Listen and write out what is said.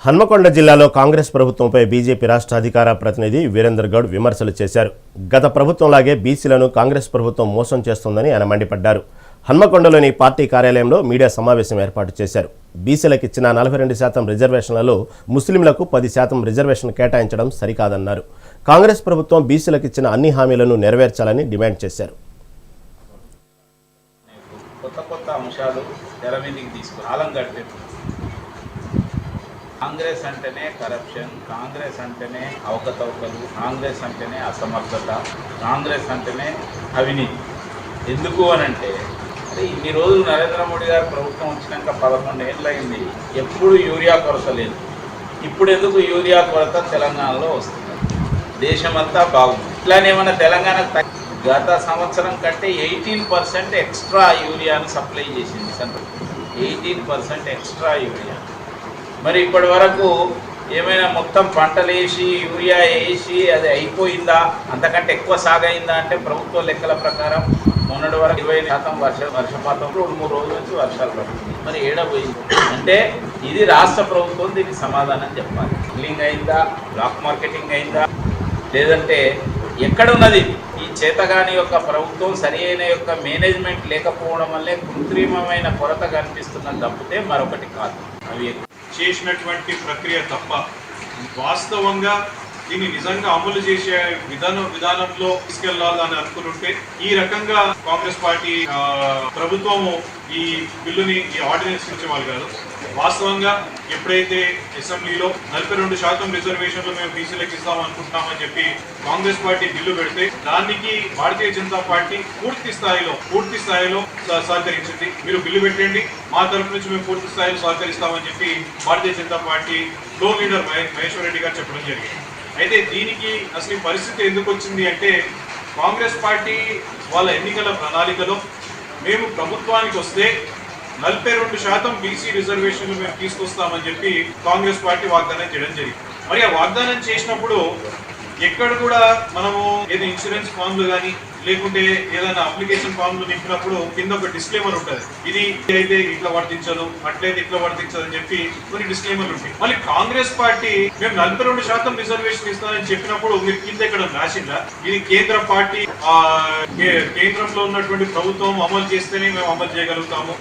హన్మకొండ జిల్లాలో కాంగ్రెస్ ప్రభుత్వంపై బీజేపీ రాష్ట్ర అధికార ప్రతినిధి వీరేందర్ గౌడ్ విమర్శలు చేశారు. గత ప్రభుత్వంలాగే బీసీలను కాంగ్రెస్ ప్రభుత్వం మోసం చేస్తోందని ఆయన మండిపడ్డారు. హన్మకొండలోని పార్టీ కార్యాలయంలో మీడియా సమావేశం ఏర్పాటు చేశారు. బీసీలకు ఇచ్చిన 42% రిజర్వేషన్లలో ముస్లింలకు 10% రిజర్వేషన్ కేటాయించడం సరికాదన్నారు. కాంగ్రెస్ ప్రభుత్వం బీసీలకు ఇచ్చిన అన్ని హామీలను నెరవేర్చాలని డిమాండ్ చేశారు. కాంగ్రెస్ అంటేనే కరప్షన్, కాంగ్రెస్ అంటేనే అవకతవకలు, కాంగ్రెస్ అంటేనే అసమర్థత, కాంగ్రెస్ అంటేనే అవినీతి. ఎందుకు అనంటే ఇన్ని రోజులు నరేంద్ర మోడీ గారు ప్రభుత్వం వచ్చినాక 11 ఏళ్ళు అయింది, ఎప్పుడు యూరియా కొరత లేదు. ఇప్పుడు ఎందుకు యూరియా కొరత తెలంగాణలో వస్తుంది? దేశమంతా బాగుంది. ఇట్లానేమన్నా తెలంగాణకు గత సంవత్సరం కంటే 18% ఎక్స్ట్రా యూరియాను సప్లై చేసింది సెంట్రల్. 18% extra urea. మరి ఇప్పటి వరకు ఏమైనా మొత్తం పంటలు వేసి యూరియా వేసి అది అయిపోయిందా, అంతకంటే ఎక్కువ సాగైందా అంటే ప్రభుత్వ లెక్కల ప్రకారం మొన్నటి వరకు 20% వర్షపాతం 2-3 రోజుల నుంచి వర్షాలు పడుతుంది. మరి ఏడబోయింది అంటే ఇది రాష్ట్ర ప్రభుత్వం దీనికి సమాధానం చెప్పాలి. మిల్లింగ్ అయిందా, బ్లాక్ మార్కెటింగ్ అయిందా, లేదంటే ఎక్కడున్నది? ఈ చేతగాని యొక్క ప్రభుత్వం సరి అయిన యొక్క మేనేజ్మెంట్ లేకపోవడం వల్లే కృత్రిమమైన కొరత కనిపిస్తున్నది తప్పితే మరొకటి కాదు. అవి చేసినటువంటి ప్రక్రియ తప్ప వాస్తవంగా దీన్ని నిజంగా అమలు చేసే విధానంలో తీసుకెళ్లాలని అనుకుంటుంటే ఈ రకంగా కాంగ్రెస్ పార్టీ ప్రభుత్వము ఈ బిల్లుని ఈ ఆర్డినెన్స్ ఇచ్చేవాళ్ళు కాదు. వాస్తవంగా ఎప్పుడైతే అసెంబ్లీలో 42% రిజర్వేషన్లు మేము బీసీలకు ఇస్తాం అనుకుంటున్నామని చెప్పి కాంగ్రెస్ పార్టీ బిల్లు పెడితే దానికి భారతీయ జనతా పార్టీ పూర్తి స్థాయిలో సహకరించింది. మీరు బిల్లు పెట్టండి, మా తరఫు నుంచి మేము పూర్తి స్థాయిలో సహకరిస్తామని చెప్పి Bharatiya Janata party floor leader Maheshwar Reddy గారు చెప్పడం జరిగింది. అయితే దీనికి అసలు ఈ పరిస్థితి ఎందుకు వచ్చింది అంటే కాంగ్రెస్ పార్టీ వాళ్ళ ఎన్నికల ప్రణాళికలో మేము ప్రభుత్వానికి వస్తే 42% బీసీ రిజర్వేషన్లు మేము తీసుకొస్తామని చెప్పి కాంగ్రెస్ పార్టీ వాగ్దానం చేయడం జరిగింది. మరి ఆ వాగ్దానం చేసినప్పుడు ఎక్కడ కూడా మనము ఏదో ఇన్సూరెన్స్ ఫామ్లు కానీ లేకుంటే ఏదైనా అప్లికేషన్ ఫామ్లు నింపినప్పుడు కింద ఒక డిస్క్లైమర్ ఉంటుంది. ఇది అయితే ఇట్లా వర్తించదు, అట్లయితే ఇట్లా వర్తించదు అని చెప్పి కొన్ని డిస్క్లైమర్లు ఉంటాయి. మళ్ళీ కాంగ్రెస్ పార్టీ మేము 42% రిజర్వేషన్ ఇస్తామని చెప్పినప్పుడు మీరు కింద ఇక్కడ రాసిందా ఇది కేంద్ర పార్టీ కేంద్రంలో ఉన్నటువంటి ప్రభుత్వం అమలు చేస్తేనే మేము అమలు చేయగలుగుతాము,